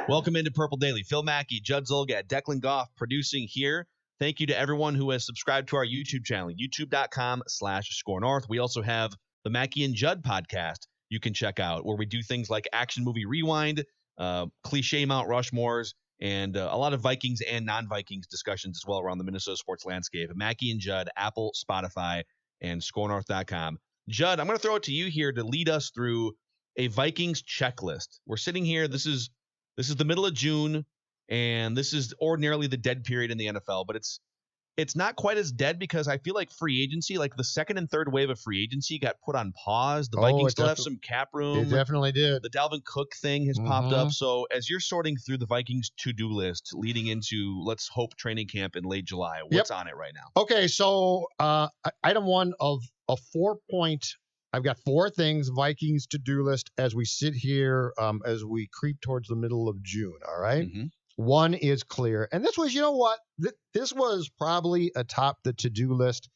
Welcome into Purple Daily. Phil Mackey, Judd Zulgad, Declan Goff producing here. Thank you to everyone who has subscribed to our YouTube channel, youtube.com/scorenorth. We also have the Mackey and Judd podcast you can check out, where we do things like Action Movie Rewind, cliche Mount Rushmores, and a lot of Vikings and non-Vikings discussions as well around the Minnesota sports landscape. Mackey and Judd, Apple, Spotify, and scorenorth.com. Judd, I'm going to throw it to you here to lead us through a Vikings checklist. We're sitting here. This is the middle of June, and this is ordinarily the dead period in the NFL, but it's not quite as dead because I feel like free agency, like the second and third wave of free agency, got put on pause. The Vikings still have some cap room. It definitely did. The Dalvin Cook thing has popped up. So as you're sorting through the Vikings to-do list leading into, let's hope, training camp in late July, what's on it right now? Okay, so item one of a 4-point, I've got 4 things, Vikings to-do list as we sit here, as we creep towards the middle of June, all right? Mm-hmm. One is clear. And this was, you know what? This was probably atop the to-do list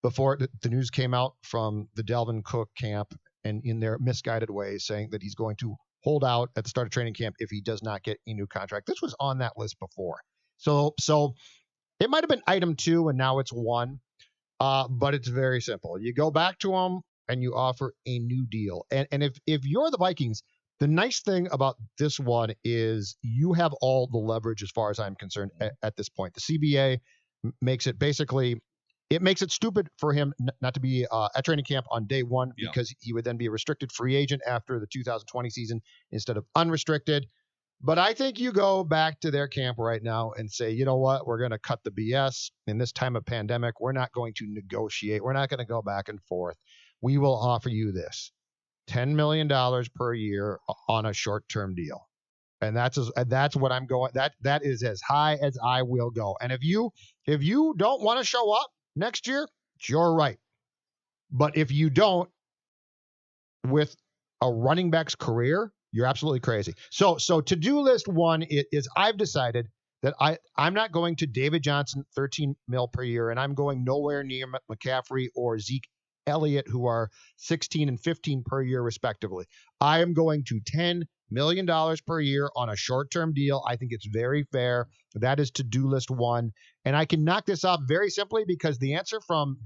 before the news came out from the Dalvin Cook camp and in their misguided ways saying that he's going to hold out at the start of training camp if he does not get a new contract. This was on that list before. So it might have been item 2 and now it's 1, but it's very simple. You go back to him and you offer a new deal. And if you're the Vikings, the nice thing about this one is you have all the leverage as far as I'm concerned at this point. The CBA makes it stupid for him not to be at training camp on day 1 because he would then be a restricted free agent after the 2020 season instead of unrestricted. But I think you go back to their camp right now and say, you know what, we're going to cut the BS. In this time of pandemic, we're not going to negotiate. We're not going to go back and forth. We will offer you this. $10 million per year on a short-term deal. And that's what I'm going. That is as high as I will go. And if you don't want to show up next year, it's your right. But if you don't, with a running back's career, you're absolutely crazy. So to-do list 1 is I've decided that I'm not going to David Johnson $13 million per year, and I'm going nowhere near McCaffrey or Zeke Elliott, who are $16 and $15 per year respectively. I am going to $10 million per year on a short-term deal. I think it's very fair. That is to-do list 1. And I can knock this off very simply because the answer from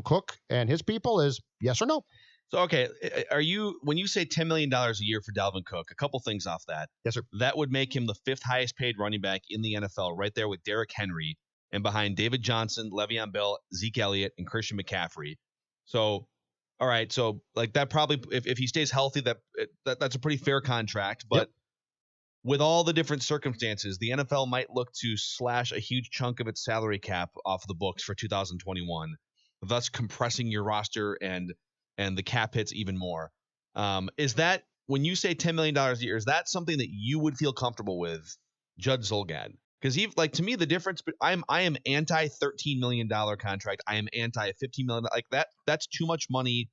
Cook and his people is yes or no. So, okay, when you say $10 million a year for Dalvin Cook, a couple things off that. Yes, sir. That would make him the 5th highest paid running back in the NFL, right there with Derrick Henry and behind David Johnson, Le'Veon Bell, Zeke Elliott, and Christian McCaffrey. So, all right. So like that probably, if he stays healthy, that's a pretty fair contract. But with all the different circumstances, the NFL might look to slash a huge chunk of its salary cap off the books for 2021, thus compressing your roster and the cap hits even more. Is that, when you say $10 million a year, is that something that you would feel comfortable with, Judd Zulgad? Because to me, the difference, I am anti $13 million contract. I am anti $15 million. Like that's too much money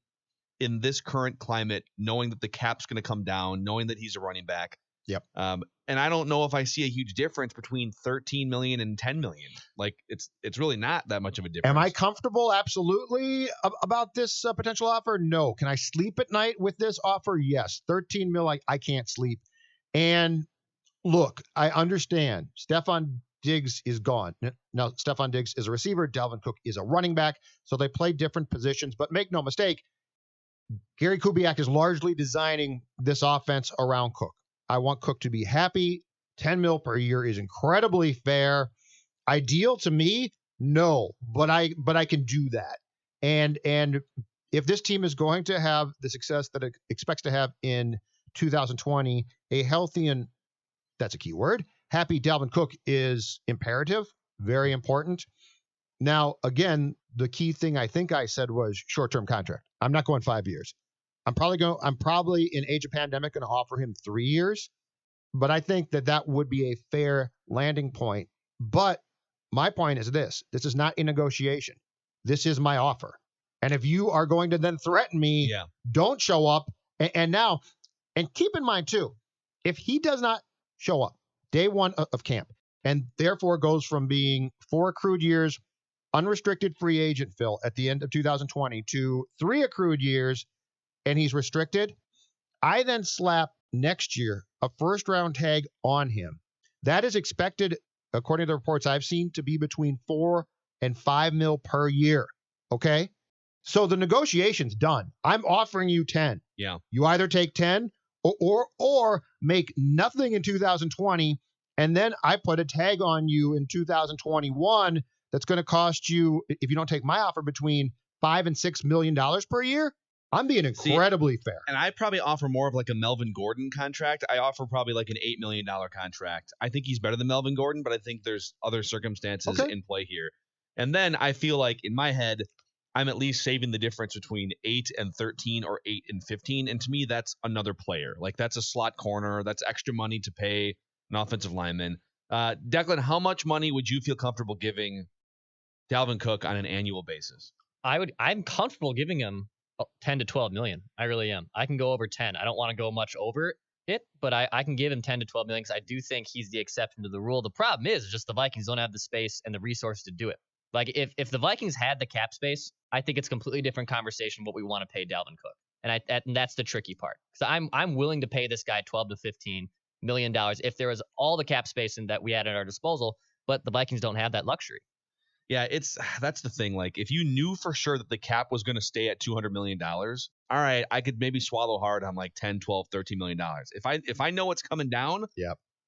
in this current climate, knowing that the cap's going to come down, knowing that he's a running back. Yep. And I don't know if I see a huge difference between 13 million and 10 million. Like it's really not that much of a difference. Am I comfortable? Absolutely. About this potential offer? No. Can I sleep at night with this offer? Yes. 13 mil, I can't sleep. And look, I understand Stephon Diggs is gone. Now, Stephon Diggs is a receiver. Dalvin Cook is a running back. So they play different positions. But make no mistake, Gary Kubiak is largely designing this offense around Cook. I want Cook to be happy. 10 mil per year is incredibly fair. Ideal to me? No, but I can do that. And if this team is going to have the success that it expects to have in 2020, a healthy and that's a key word, happy Dalvin Cook is imperative, very important. Now, again, the key thing I think I said was short-term contract. I'm not going 5 years. I'm probably in age of pandemic going to offer him 3 years, but I think that would be a fair landing point. But my point is this is not a negotiation. This is my offer. And if you are going to then threaten me, don't show up. And keep in mind too, if he does not show up day 1 of camp and therefore goes from being 4 accrued years, unrestricted free agent, Phil, at the end of 2020 to 3 accrued years, and he's restricted, I then slap next year a first-round tag on him. That is expected, according to the reports I've seen, to be between $4 and $5 mil per year. Okay? So the negotiation's done. I'm offering you 10. Yeah. You either take 10 or make nothing in 2020, and then I put a tag on you in 2021 that's going to cost you, if you don't take my offer, between $5 and $6 million per year. I'm being incredibly fair. And I probably offer more of like a Melvin Gordon contract. I offer probably like an $8 million contract. I think he's better than Melvin Gordon, but I think there's other circumstances in play here. And then I feel like in my head, I'm at least saving the difference between 8 and 13 or 8 and 15. And to me, that's another player. Like that's a slot corner. That's extra money to pay an offensive lineman. Declan, how much money would you feel comfortable giving Dalvin Cook on an annual basis? I'm comfortable giving him 10 to 12 million. I really am. I can go over 10. I don't want to go much over it, but I can give him 10 to 12 million because I do think he's the exception to the rule. The problem is just the Vikings don't have the space and the resources to do it. Like if the Vikings had the cap space, I think it's a completely different conversation what we want to pay Dalvin Cook. And that's the tricky part. So I'm willing to pay this guy 12 to 15 million dollars if there was all the cap space that we had at our disposal, but the Vikings don't have that luxury. Yeah, that's the thing. Like, if you knew for sure that the cap was going to stay at $200 million, all right, I could maybe swallow hard on like 10, 12, $13 million. If I know it's coming down,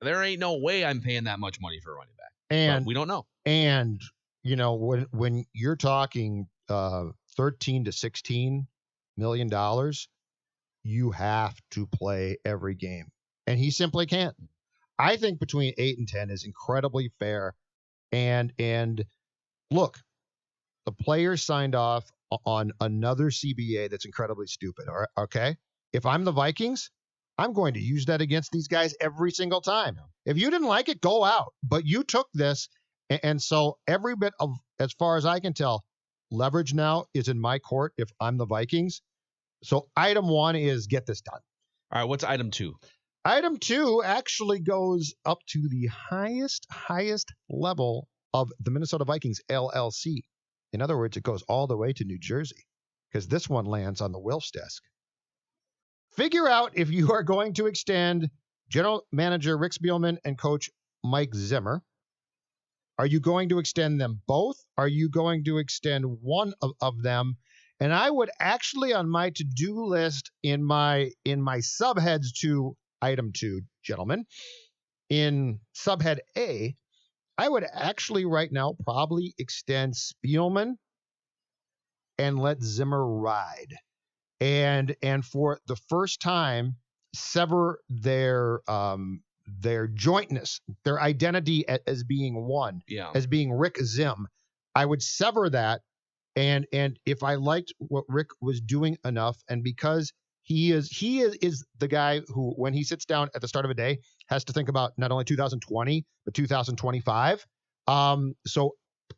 there ain't no way I'm paying that much money for a running back. And but we don't know. And when you're talking 13 to 16 million dollars, you have to play every game, and he simply can't. I think between 8 and 10 is incredibly fair, and look, the players signed off on another CBA that's incredibly stupid. All right, okay? If I'm the Vikings, I'm going to use that against these guys every single time. If you didn't like it, go out. But you took this, and so every bit of, as far as I can tell, leverage now is in my court if I'm the Vikings. So item 1 is get this done. All right, what's item 2? Item 2 actually goes up to the highest level of the Minnesota Vikings LLC. In other words, it goes all the way to New Jersey because this one lands on the Wilf's desk. Figure out if you are going to extend General Manager Rick Spielman and Coach Mike Zimmer. Are you going to extend them both? Are you going to extend one of them? And I would actually, on my to-do list in my subheads to item 2, gentlemen, in subhead A, I would actually right now probably extend Spielman and let Zimmer ride. And for the first time, sever their jointness, their identity as being one, as being Rick Zim. I would sever that, and if I liked what Rick was doing enough, and because he is the guy who, when he sits down at the start of a day, has to think about not only 2020 but 2025. So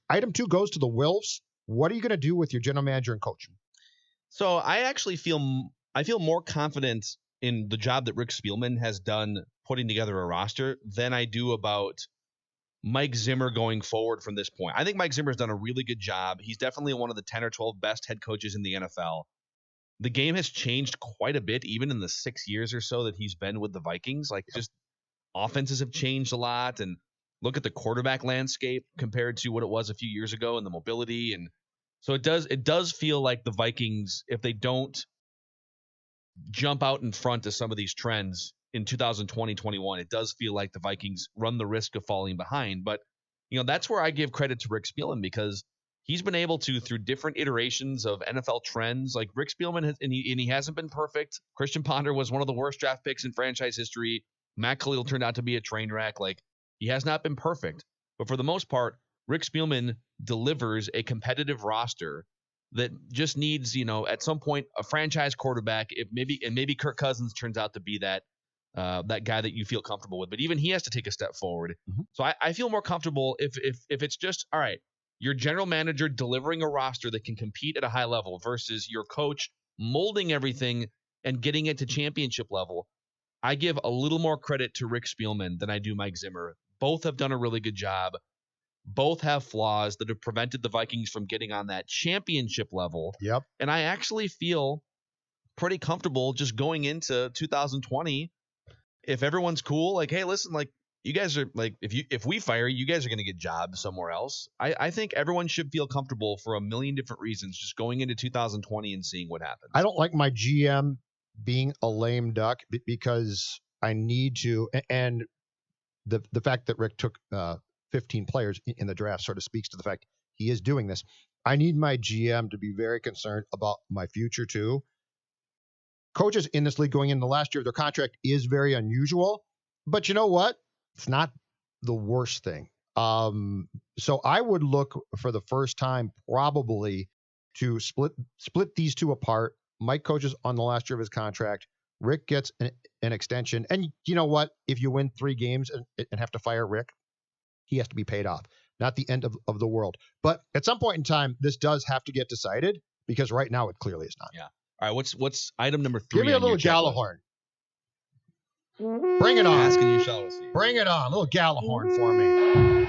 item 2 goes to the Wilfs. What are you going to do with your general manager and coach? So I actually feel more confident in the job that Rick Spielman has done putting together a roster than I do about Mike Zimmer going forward from this point. I think Mike Zimmer's done a really good job. He's definitely one of the 10 or 12 best head coaches in the NFL. The game has changed quite a bit, even in the 6 years or so that he's been with the Vikings. Like, just offenses have changed a lot, and look at the quarterback landscape compared to what it was a few years ago and the mobility. And so it does feel like the Vikings, if they don't jump out in front of some of these trends in 2020-21, it does feel like the Vikings run the risk of falling behind. But, that's where I give credit to Rick Spielman, because he's been able to, through different iterations of NFL trends, like Rick Spielman has, and he hasn't been perfect. Christian Ponder was one of the worst draft picks in franchise history. Matt Khalil turned out to be a train wreck. Like, he has not been perfect, but for the most part, Rick Spielman delivers a competitive roster that just needs, at some point, a franchise quarterback. Maybe Kirk Cousins turns out to be that guy that you feel comfortable with, but even he has to take a step forward. Mm-hmm. So I feel more comfortable if it's just, all right, your general manager delivering a roster that can compete at a high level versus your coach molding everything and getting it to championship level. I give a little more credit to Rick Spielman than I do Mike Zimmer. Both have done a really good job. Both have flaws that have prevented the Vikings from getting on that championship level. Yep. And I actually feel pretty comfortable just going into 2020 if everyone's cool, like, hey, listen, like, you guys are like, if we fire you, guys are going to get jobs somewhere else. I think everyone should feel comfortable for a million different reasons, just going into 2020 and seeing what happens. I don't like my GM being a lame duck because I need to, and the fact that Rick took 15 players in the draft sort of speaks to the fact he is doing this. I need my GM to be very concerned about my future too. Coaches in this league going into the last year of their contract is very unusual, but you know what? It's not the worst thing. So I would look for the first time probably to split these two apart. Mike coaches on the last year of his contract. Rick gets an extension. And you know what? If you win 3 games and have to fire Rick, he has to be paid off. Not the end of the world. But at some point in time, this does have to get decided because right now it clearly is not. Yeah. All right. What's item number 3? Give me a little Gallahorn. Bring it on. Asking you shall receive. Bring it on. A little Gallahorn for me.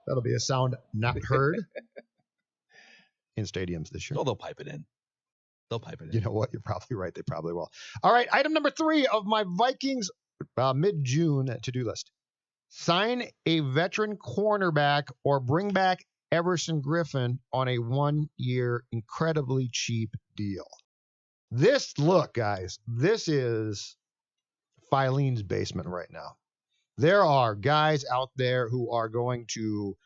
That'll be a sound not heard in stadiums this year. Oh, they'll pipe it in. You know what? You're probably right. They probably will. All right. Item number 3 of my Vikings mid-June to-do list. Sign a veteran cornerback or bring back Everson Griffin on a 1-year incredibly cheap deal. Look, guys, this is Filene's basement right now. There are guys out there who are going to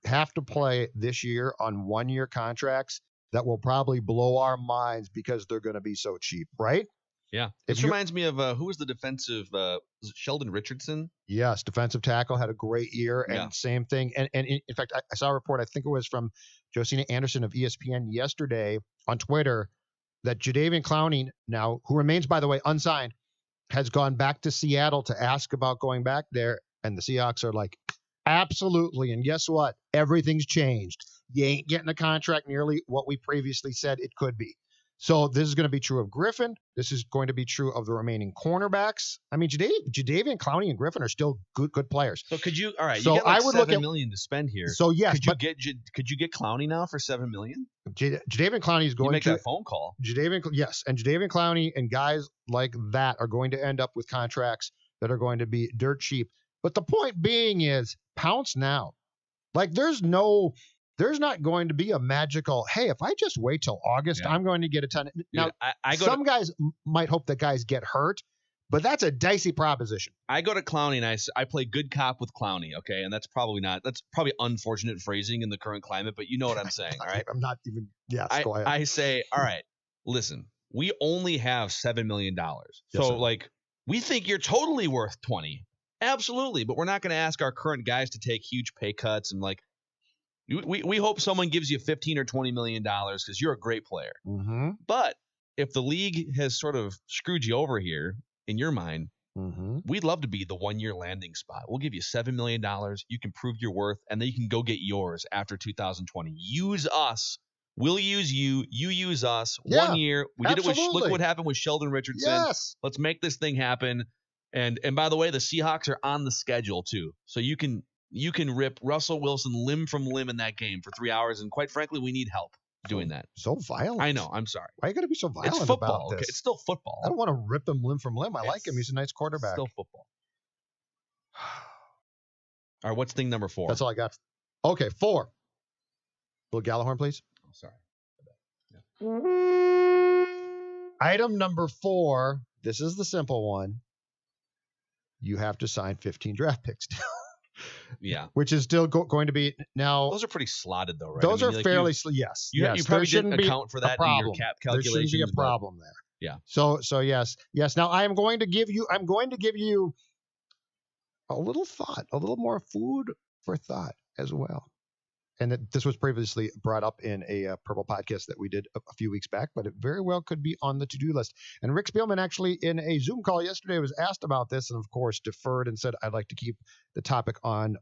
have to play this year on 1-year contracts that will probably blow our minds because they're going to be so cheap, right? Yeah. This reminds me of who was the defensive was it Sheldon Richardson? Yes, defensive tackle, had a great year, and same thing. And in fact, I saw a report, I think it was from Josina Anderson of ESPN yesterday on Twitter, that Jadeveon Clowney now, who remains, by the way, unsigned, has gone back to Seattle to ask about going back there, and the Seahawks are like, absolutely. And guess what? Everything's changed. You ain't getting a contract nearly what we previously said it could be. So this is going to be true of Griffin. This is going to be true of the remaining cornerbacks. I mean, Jadeveon Clowney and Griffin are still good players. So could you? All right. So you got like I would $7 million to spend here. So yes, could you get Clowney now for $7 million? Jadeveon Clowney is going to make to that phone call. And Jadeveon Clowney and guys like that are going to end up with contracts that are going to be dirt cheap. But the point being is, pounce now. Like there's not going to be a magical, hey, if I just wait till August, I'm going to get a ton. Now, some guys might hope that guys get hurt, but that's a dicey proposition. I go to Clowney and I play good cop with Clowney, okay? And that's probably unfortunate phrasing in the current climate, but you know what I'm saying, all right? I'm not even, go ahead. I say, all right, listen, we only have $7 million. So, we think you're totally worth 20. Absolutely, but we're not going to ask our current guys to take huge pay cuts and we hope someone gives you $15 or $20 million because you're a great player. Mm-hmm. But if the league has sort of screwed you over here in your mind, we'd love to be the 1-year landing spot. We'll give you $7 million. You can prove your worth, and then you can go get yours after 2020. Use us. We'll use you. You use us. 1 year. We did it with. Look what happened with Sheldon Richardson. Yes. Let's make this thing happen. And by the way, the Seahawks are on the schedule too, so you can rip Russell Wilson limb from limb in that game for 3 hours, and quite frankly, we need help doing that. So violent. I know. I'm sorry. Why you got to be so violent it's football, about this? Okay? It's still football. I don't want to rip him limb from limb. I like him. He's a nice quarterback. Still football. All right, what's thing number 4? That's all I got. Okay, 4. Little Gallahorn, please. Oh, sorry. Item number 4. This is the simple one. You have to sign 15 draft picks. Yeah. Which is still going to be now. Those are pretty slotted though, right? Those are fairly yes. You probably didn't account for that in your cap calculations. There shouldn't be a problem there. Yeah. So yes. Now I'm going to give you a little thought, a little more food for thought as well. And this was previously brought up in a Purple podcast that we did a few weeks back, but it very well could be on the to-do list. And Rick Spielman actually in a Zoom call yesterday was asked about this and, of course, deferred and said, I'd like to keep the topic on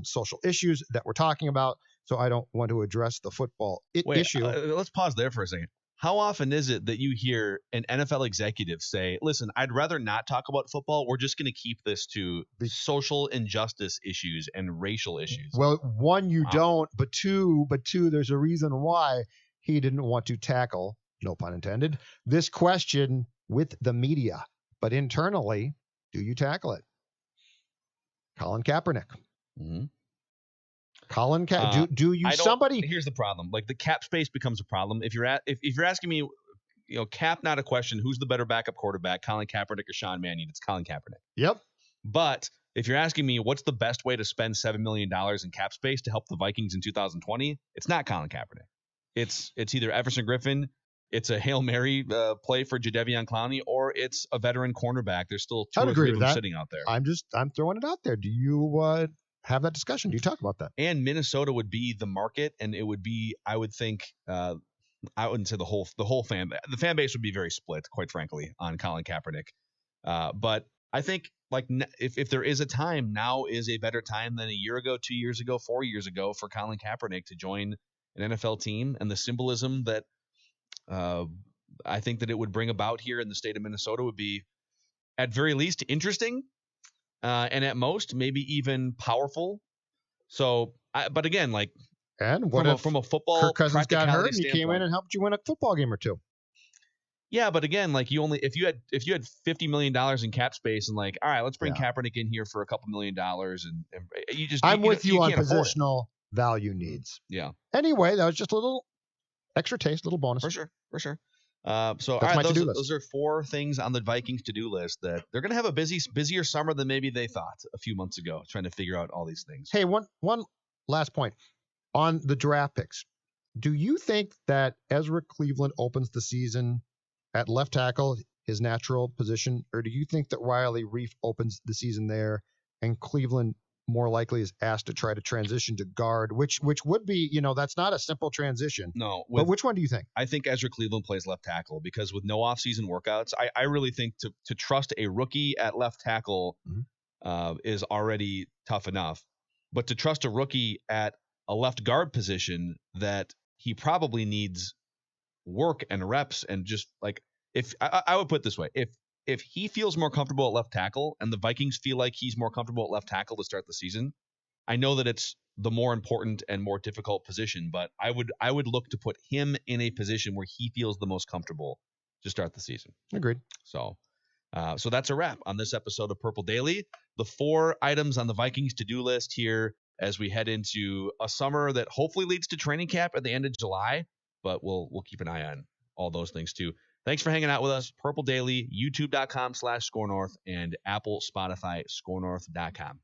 social issues that we're talking about, so I don't want to address the football issue. Let's pause there for a second. How often is it that you hear an NFL executive say, listen, I'd rather not talk about football. We're just going to keep this to the social injustice issues and racial issues? Well, one, you don't, but two, there's a reason why he didn't want to tackle no pun intended, this question with the media. But internally, do you tackle it? Colin Kaepernick. Mm-hmm. Colin Kaepernick. Do you somebody? Here's the problem. Like, the cap space becomes a problem. If you're asking me, cap not a question. Who's the better backup quarterback, Colin Kaepernick or Sean Mannion? It's Colin Kaepernick. Yep. But if you're asking me what's the best way to spend $7 million in cap space to help the Vikings in 2020, it's not Colin Kaepernick. It's either Everson Griffin, it's a Hail Mary play for Jadeveon Clowney, or it's a veteran cornerback. There's still two or three of them sitting out there. I'm throwing it out there. Do you have that discussion? Do you talk about that? And Minnesota would be the market, and it would be, I would think, I wouldn't say the whole the fan base would be very split, quite frankly, on Colin Kaepernick. But I think, like, if there is a time, now is a better time than a year ago, 2 years ago, 4 years ago for Colin Kaepernick to join an NFL team, and the symbolism that I think that it would bring about here in the state of Minnesota would be, at very least, interesting, and at most maybe even powerful. So, but again, like, and what from a football Kirk Cousins got hurt and he came in and and helped you win a football game or two? Yeah, but again, like, if you had $50 million in cap space and, like, all right, let's bring Kaepernick in here for a couple $1 million, and you just I'm with you on positional value needs. Yeah. Anyway, that was just a little extra taste, little bonus. For sure. So all right, those are 4 things on the Vikings to-do list that they're going to have a busier summer than maybe they thought a few months ago, trying to figure out all these things. Hey, one last point on the draft picks. Do you think that Ezra Cleveland opens the season at left tackle, his natural position, or do you think that Riley Reiff opens the season there and Cleveland more likely is asked to try to transition to guard, which would be, that's not a simple transition. No. But which one do you think? I think Ezra Cleveland plays left tackle, because with no offseason workouts, I really think to trust a rookie at left tackle is already tough enough. But to trust a rookie at a left guard position that he probably needs work and reps, and just, like, if I would put it this way, if he feels more comfortable at left tackle and the Vikings feel like he's more comfortable at left tackle to start the season, I know that it's the more important and more difficult position, but I would look to put him in a position where he feels the most comfortable to start the season. Agreed. So that's a wrap on this episode of Purple Daily. The 4 items on the Vikings to-do list here as we head into a summer that hopefully leads to training camp at the end of July, but we'll keep an eye on all those things too. Thanks for hanging out with us. Purple Daily, youtube.com/ScoreNorth, and Apple, Spotify, ScoreNorth.com.